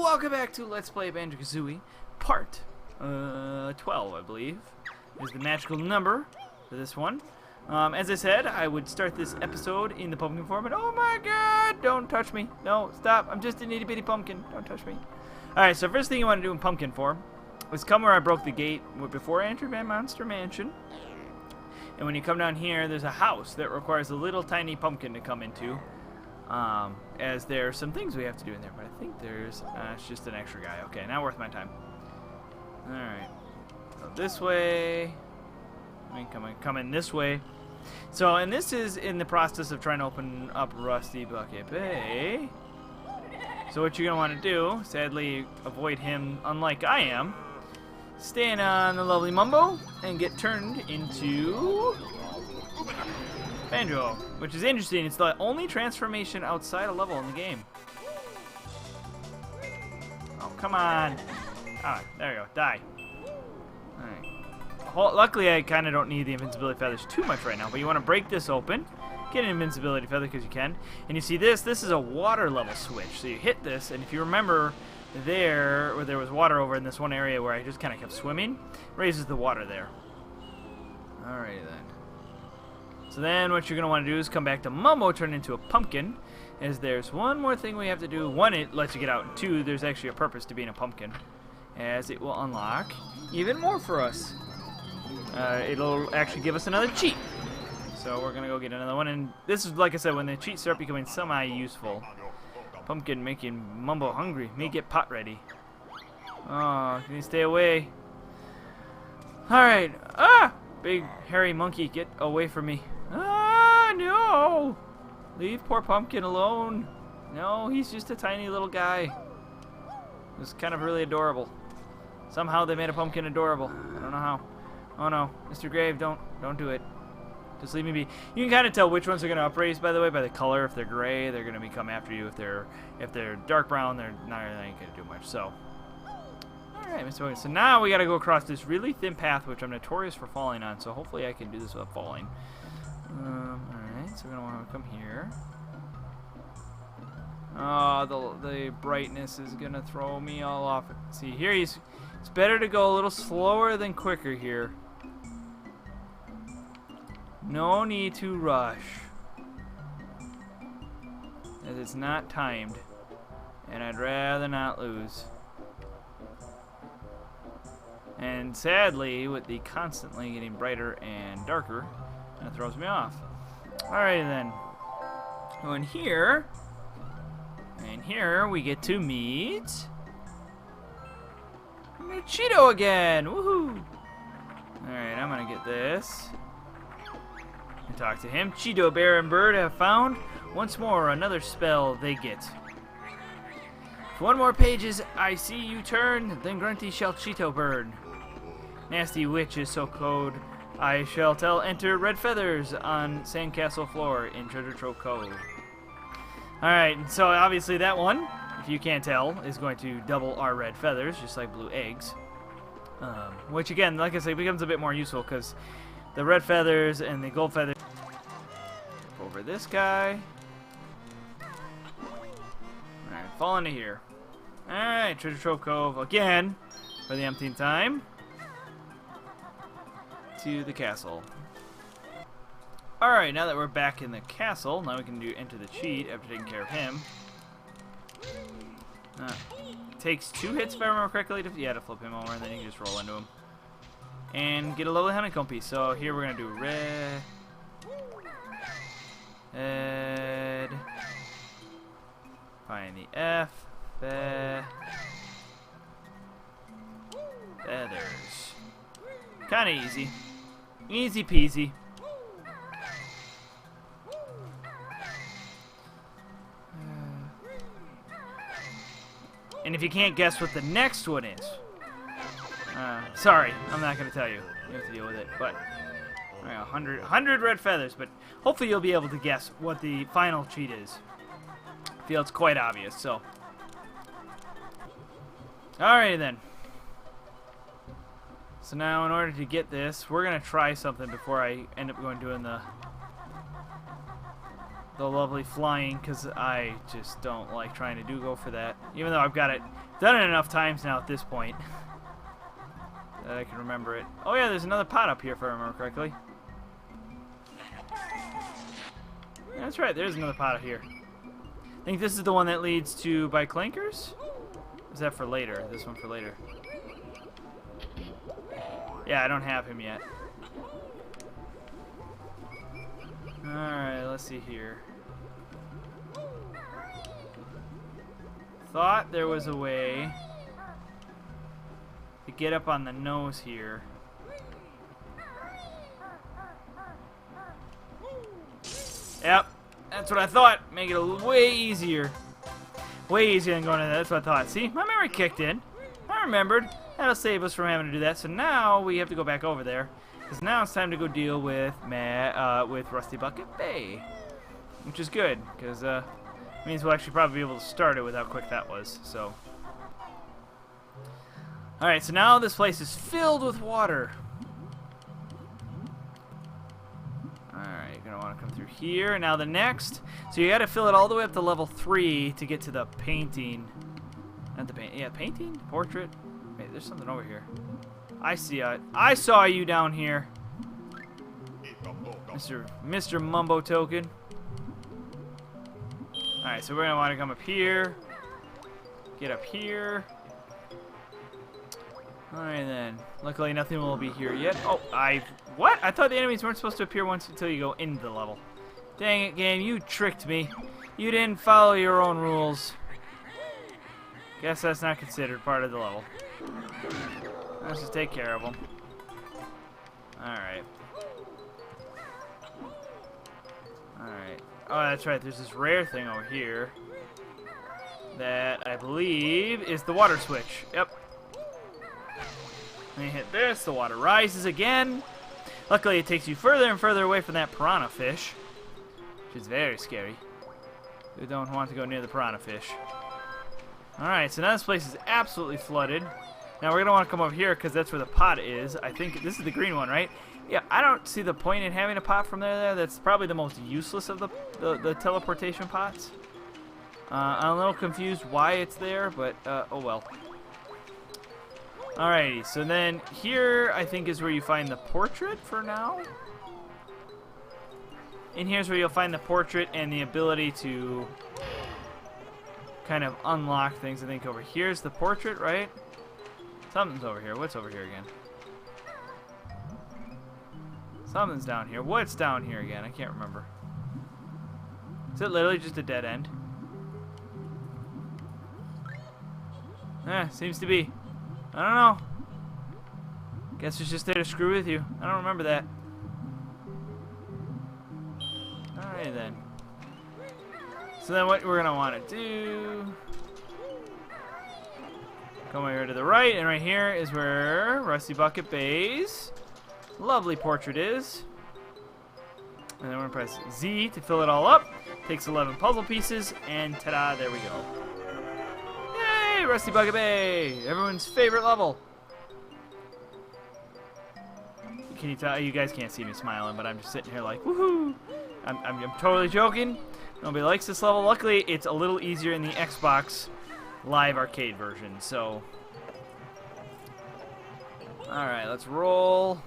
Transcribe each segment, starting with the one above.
welcome back to Let's Play Banjo-Kazooie, part 12, I believe, is the magical number for this one. As I said, I would start this episode in the pumpkin form, and oh my god, don't touch me. No, stop, I'm just an itty-bitty pumpkin. Don't touch me. Alright, so first thing you want to do in pumpkin form is come where I broke the gate before I entered my monster mansion. And when you come down here, there's a house that requires a little tiny pumpkin to come into. As there are some things we have to do in there, but I think there's, it's just an extra guy. Okay, not worth my time. Alright, so this way, come in this way. So, and this is in the process of trying to open up Rusty Bucket Bay. So what you're going to want to do, sadly avoid him unlike I am, stand on the lovely Mumbo and get turned into Banjo, which is interesting. It's the only transformation outside a level in the game. Oh, come on. Ah, there you go. Die. Alright. Luckily, I kind of don't need the invincibility feathers too much right now, but you want to break this open, get an invincibility feather because you can, and you see this is a water level switch. So you hit this, and if you remember there, where there was water over in this one area where I just kind of kept swimming, raises the water there. Alrighty then. So then what you're going to want to do is come back to Momo, turn into a pumpkin, as there's one more thing we have to do. One, it lets you get out, and two, there's actually a purpose to being a pumpkin, as it will unlock even more for us. It'll actually give us another cheat. So we're going to go get another one, and this is, like I said, when the cheats start becoming semi-useful. Pumpkin making Mumbo hungry. May get pot ready. Oh, can you stay away? Alright. Ah! Big hairy monkey, get away from me. Ah, no! Leave poor Pumpkin alone. No, he's just a tiny little guy. It's kind of really adorable. Somehow they made a pumpkin adorable. I don't know how. Oh no, Mr. Grave, don't do it. Just leave me be. You can kind of tell which ones are going to upraise, by the way, by the color. If they're gray, they're going to come after you. If they're dark brown, they're not really going to do much. So, all right, Mr. Hogan. So now we got to go across this really thin path, which I'm notorious for falling on. So hopefully I can do this without falling. All right, so we're going to want to come here. Oh, the brightness is going to throw me all off. See, here it's better to go a little slower than quicker here. No need to rush, as it's not timed, and I'd rather not lose. And sadly, with the constantly getting brighter and darker, that throws me off. Alrighty then. So in here, we get to meet Cheeto again. Woohoo! Alright, I'm gonna get this. Talk to him. Cheeto Bear and Bird have found once more another spell they get. If one more pages I see you turn, then Grunty shall Cheeto burn. Nasty witch is so cold, I shall tell enter red feathers on sandcastle floor in Treasure Trove Cove. Alright, so obviously that one, if you can't tell, is going to double our red feathers, just like blue eggs. Which again, like I say, becomes a bit more useful because the red feathers and the gold feathers. Over this guy. Alright, fall into here. Alright, Treasure Trove Cove again for the umpteenth time. To the castle. Alright, now that we're back in the castle, now we can enter the cheat after taking care of him. Takes 2 hits if I remember correctly to flip him over, and then you can just roll into him. And get a lovely honeycomb piece. So here we're going to do red. Find the F. Feathers. Kind of easy. Easy peasy. And if you can't guess what the next one is, sorry, I'm not going to tell you. You have to deal with it. But 100 red feathers. But hopefully you'll be able to guess what the final cheat is. I feel it's quite obvious. So, alrighty then. So now, in order to get this, we're going to try something before I end up doing the the lovely flying, because I just don't like trying to go for that. Even though I've got it done it enough times now at this point that I can remember it. Oh yeah, there's another pot up here if I remember correctly. Yeah, that's right, there's another pot up here. I think this is the one that leads to by Clankers? Is that for later? This one for later. Yeah, I don't have him yet. Alright, let's see here. Thought there was a way to get up on the nose here. Yep, that's what I thought. Make it way easier. Way easier than going to that. That's what I thought. See, my memory kicked in. I remembered. That'll save us from having to do that. So now we have to go back over there. Because now it's time to go deal with Rusty Bucket Bay. Which is good, because it means we'll actually probably be able to start it with how quick that was. So, alright, so now this place is filled with water. Alright, you're going to want to come through here. Now the next, so you got to fill it all the way up to level 3 to get to the painting. Not the paint, yeah, painting? Portrait? Wait, there's something over here. I see it. I saw you down here. Mr. Mumbo Token. Alright, so we're going to want to come up here. Get up here. Alright then. Luckily nothing will be here yet. Oh, what? I thought the enemies weren't supposed to appear once until you go into the level. Dang it, game. You tricked me. You didn't follow your own rules. Guess that's not considered part of the level. Let's just take care of them. Alright. Alright. Oh, that's right. There's this rare thing over here that I believe is the water switch. Yep. When you hit this, the water rises again. Luckily, it takes you further and further away from that piranha fish, which is very scary. You don't want to go near the piranha fish. Alright, so now this place is absolutely flooded. Now we're going to want to come over here because that's where the pot is. I think this is the green one, right? Yeah, I don't see the point in having a pot from there. That's probably the most useless of the teleportation pots. I'm a little confused why it's there, but oh well. Alrighty, so then here I think is where you find the portrait for now. And here's where you'll find the portrait and the ability to kind of unlock things. I think over here's the portrait, right? Something's over here. What's over here again? Something's down here. What's down here again? I can't remember. Is it literally just a dead end? Seems to be. I don't know. Guess it's just there to screw with you. I don't remember that. Alright then. So then what we're going to want to do... Come over here to the right, and right here is where Rusty Bucket Bay's lovely portrait is. And then we're going to press Z to fill it all up. Takes 11 puzzle pieces, and ta-da, there we go. Yay, Rusty Bucket Bay! Everyone's favorite level. Can you tell? You guys can't see me smiling, but I'm just sitting here like, woohoo! I'm totally joking. Nobody likes this level. Luckily, it's a little easier in the Xbox Live Arcade version, so... Alright, let's roll.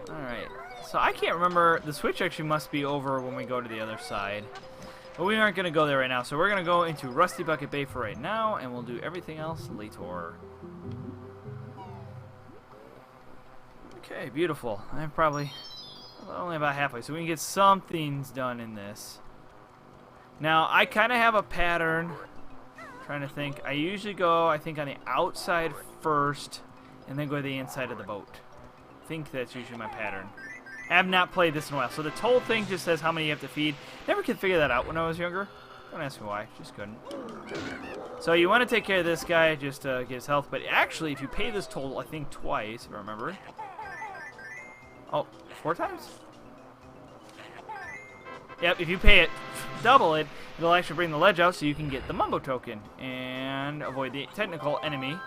Alright, so I can't remember. The switch actually must be over when we go to the other side. But we aren't going to go there right now, so we're going to go into Rusty Bucket Bay for right now, and we'll do everything else later. Okay, beautiful. I'm probably only about halfway, so we can get some things done in this. Now, I kind of have a pattern. Trying to think. I usually go, I think, on the outside first, and then go to the inside of the boat. I think that's usually my pattern. I have not played this in a while, so the toll thing just says how many you have to feed. Never could figure that out when I was younger. Don't ask me why. Just couldn't. So you want to take care of this guy, just to get his health. But actually, if you pay this toll, I think twice, if I remember. Oh, 4 times? Yep, if you pay it, double it, it'll actually bring the ledge out so you can get the Mumbo token and avoid the technical enemy.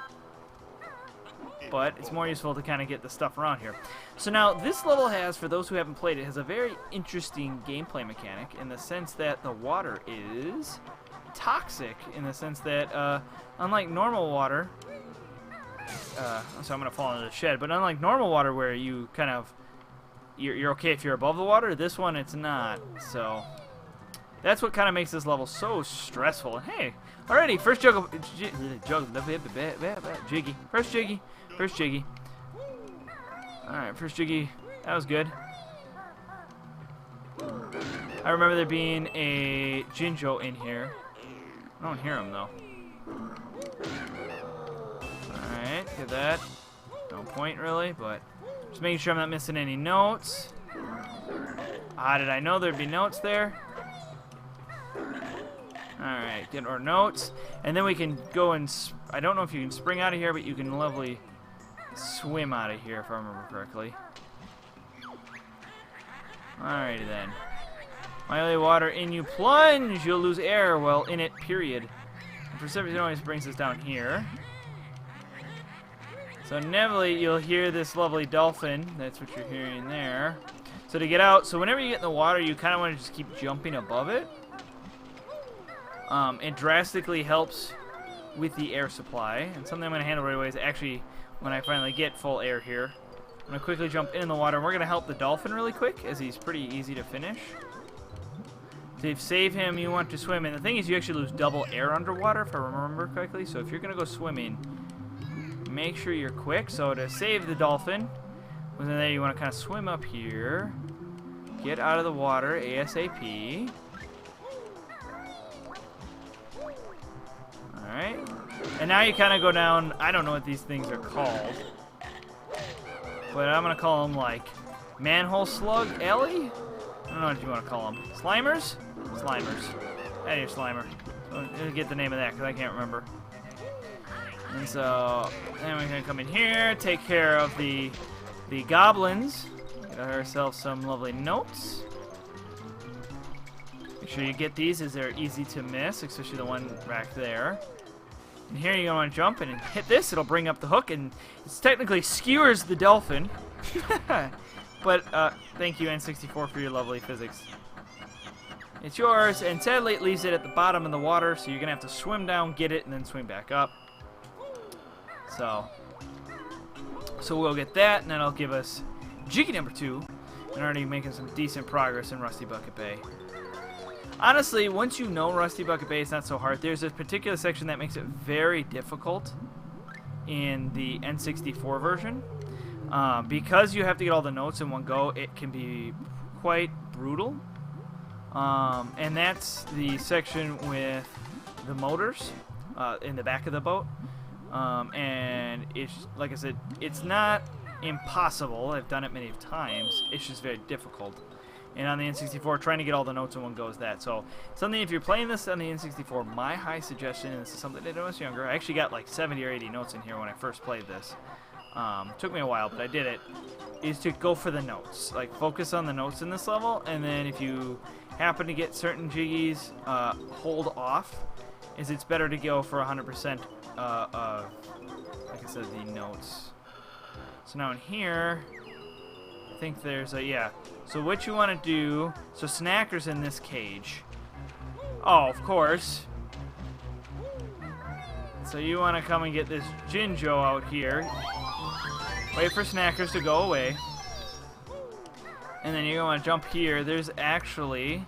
but it's more useful to kind of get the stuff around here. So now, this level has, for those who haven't played it, has a very interesting gameplay mechanic in the sense that the water is toxic, in the sense that, unlike normal water, so I'm going to fall into the shed, but unlike normal water where you kind of, you're okay if you're above the water, this one it's not, so that's what kind of makes this level so stressful. And hey, already, first Jiggy. First Jiggy. Alright, first Jiggy. That was good. I remember there being a Jinjo in here. I don't hear him, though. Alright, get that. No point, really, but just making sure I'm not missing any notes. How did I know there'd be notes there? Alright, get our notes. And then we can go and... I don't know if you can spring out of here, but you can lovely swim out of here, if I remember correctly. Alrighty then. Mildly water in you plunge! You'll lose air while in it, period. And for some reason, it always brings us down here. So inevitably, you'll hear this lovely dolphin. That's what you're hearing there. So to get out, so whenever you get in the water, you kind of want to just keep jumping above it. It drastically helps with the air supply. And something I'm going to handle right away is actually, when I finally get full air here, I'm going to quickly jump in the water. And we're going to help the dolphin really quick, as he's pretty easy to finish. To save him, you want to swim. And the thing is, you actually lose double air underwater, if I remember correctly. So if you're going to go swimming, make sure you're quick. So to save the dolphin, within there, you want to kind of swim up here. Get out of the water ASAP. Alright. And now you kind of go down, I don't know what these things are called, but I'm going to call them like manhole slug alley? I don't know what you want to call them. Slimers? Slimers. Out of here, Slimer. So, get the name of that because I can't remember. And so, then we're going to come in here, take care of the goblins. Get ourselves some lovely notes. Make sure you get these as they're easy to miss, especially the one right there. And here you're going to jump and hit this. It'll bring up the hook, and it technically skewers the dolphin. But thank you, N64, for your lovely physics. It's yours, and sadly it leaves it at the bottom of the water, so you're going to have to swim down, get it, and then swim back up. So we'll get that, and that'll give us Jiggy number 2, and already making some decent progress in Rusty Bucket Bay. Honestly, once you know Rusty Bucket Bay, it's not so hard. There's a particular section that makes it very difficult in the N64 version. Because you have to get all the notes in one go, it can be quite brutal. And that's the section with the motors in the back of the boat. And it's, like I said, it's not impossible. I've done it many times. It's just very difficult. And on the N64, trying to get all the notes in one go is that. So, something, if you're playing this on the N64, my high suggestion, and this is something I did when I was younger, I actually got like 70 or 80 notes in here when I first played this. Took me a while, but I did it, is to go for the notes. Like, focus on the notes in this level, and then if you happen to get certain jiggies, hold off, is it's better to go for 100%, like I said, the notes. So now in here, I think there's a, yeah. So what you want to do, so Snacker's in this cage. Oh, of course. So you want to come and get this Jinjo out here. Wait for Snackers to go away. And then you're going to want to jump here. There's actually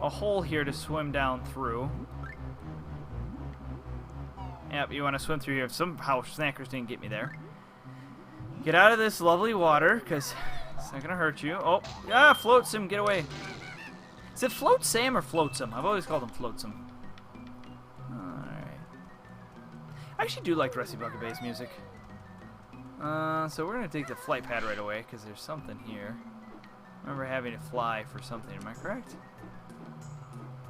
a hole here to swim down through. Yep, you want to swim through here. Somehow Snackers didn't get me there. Get out of this lovely water, because it's not going to hurt you. Oh, ah, Floatsome, get away. Is it Float Sam or Floatsome? I've always called him Floatsome. Alright. I actually do like Rusty Bucket Bay's music. So we're going to take the flight pad right away, because there's something here. I remember having to fly for something, am I correct?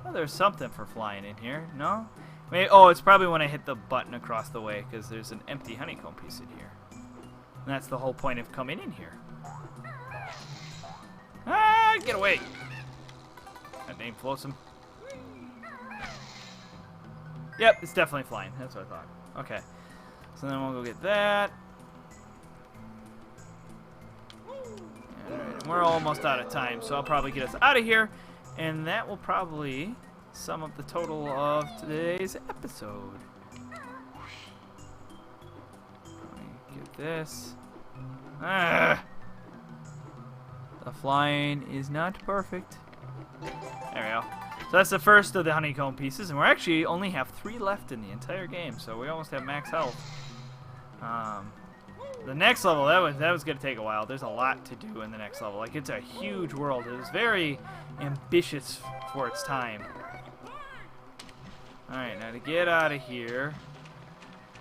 Oh, there's something for flying in here. No? Wait, oh, it's probably when I hit the button across the way, because there's an empty honeycomb piece in here. And that's the whole point of coming in here. Ah, get away! That name floats him. Yep, it's definitely flying. That's what I thought. Okay. So then we'll go get that. Alright, we're almost out of time, so I'll probably get us out of here. And that will probably sum up the total of today's episode. Let me get this. Ah! The flying is not perfect. There we go. So that's the first of the honeycomb pieces, and we actually only have 3 left in the entire game, so we almost have max health. The next level, that was going to take a while. There's a lot to do in the next level. Like, it's a huge world. It was very ambitious for its time. Alright, now to get out of here,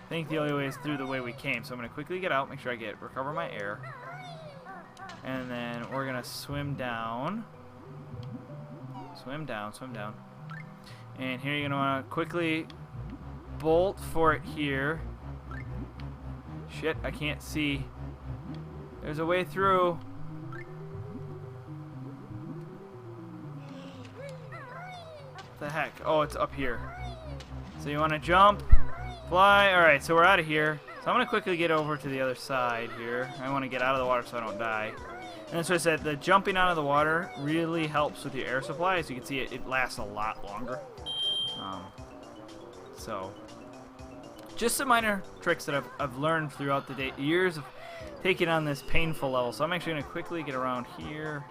I think the only way is through the way we came. So I'm going to quickly get out, make sure I recover my air. And then we're going to swim down. Swim down, swim down. And here you're going to want to quickly bolt for it here. Shit, I can't see. There's a way through. What the heck? Oh, it's up here. So you want to jump, fly. Alright, so we're out of here. So I'm going to quickly get over to the other side here. I want to get out of the water so I don't die. And that's what I said, the jumping out of the water really helps with your air supply. As you can see, it lasts a lot longer. So, just some minor tricks that I've learned throughout the years of taking on this painful level. So I'm actually going to quickly get around here.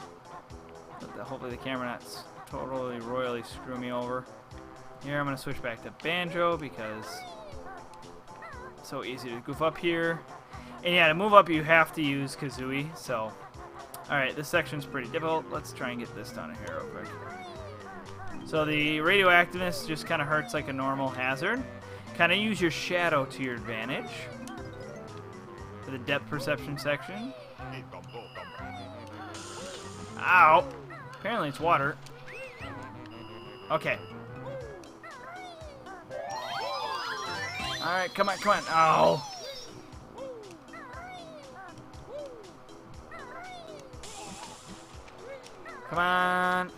Hopefully the camera not totally royally screw me over. Here I'm going to switch back to Banjo because it's so easy to goof up here. And yeah, to move up you have to use Kazooie. So, alright, this section's pretty difficult. Let's try and get this done here real quick. So the radioactiveness just kind of hurts like a normal hazard. Kind of use your shadow to your advantage for the depth perception section. Ow! Apparently it's water. Okay. Alright, come on, come on. Ow! Come on.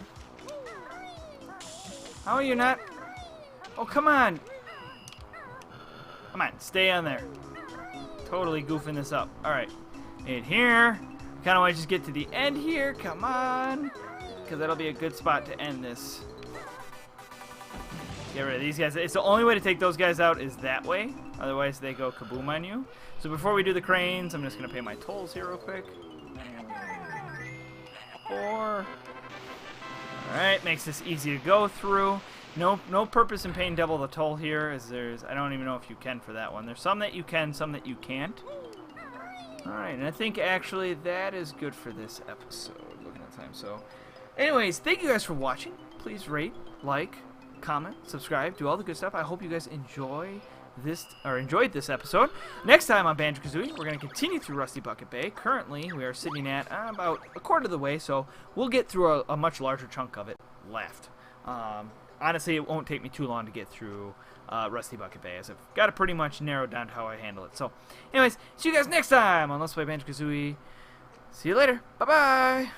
How are you not? Oh, come on. Come on, stay on there. Totally goofing this up. Alright. In here. Kind of want to just get to the end here. Come on. Because that'll be a good spot to end this. Get rid of these guys. It's the only way to take those guys out is that way. Otherwise, they go kaboom on you. So before we do the cranes, I'm just going to pay my tolls here real quick. 4. Alright, makes this easy to go through. No purpose in paying double the toll here, as I don't even know if you can for that one. There's some that you can, some that you can't. Alright, and I think actually that is good for this episode. Looking at the time, so. Anyways, thank you guys for watching. Please rate, like, comment, subscribe, do all the good stuff. I hope you guys enjoyed this episode. Next time on Banjo-Kazooie, we're going to continue through Rusty Bucket Bay. Currently, we are sitting at about a quarter of the way, so we'll get through a much larger chunk of it left. Honestly, it won't take me too long to get through Rusty Bucket Bay, as I've got it pretty much narrowed down to how I handle it. So, anyways, see you guys next time on Let's Play Banjo-Kazooie. See you later. Bye-bye.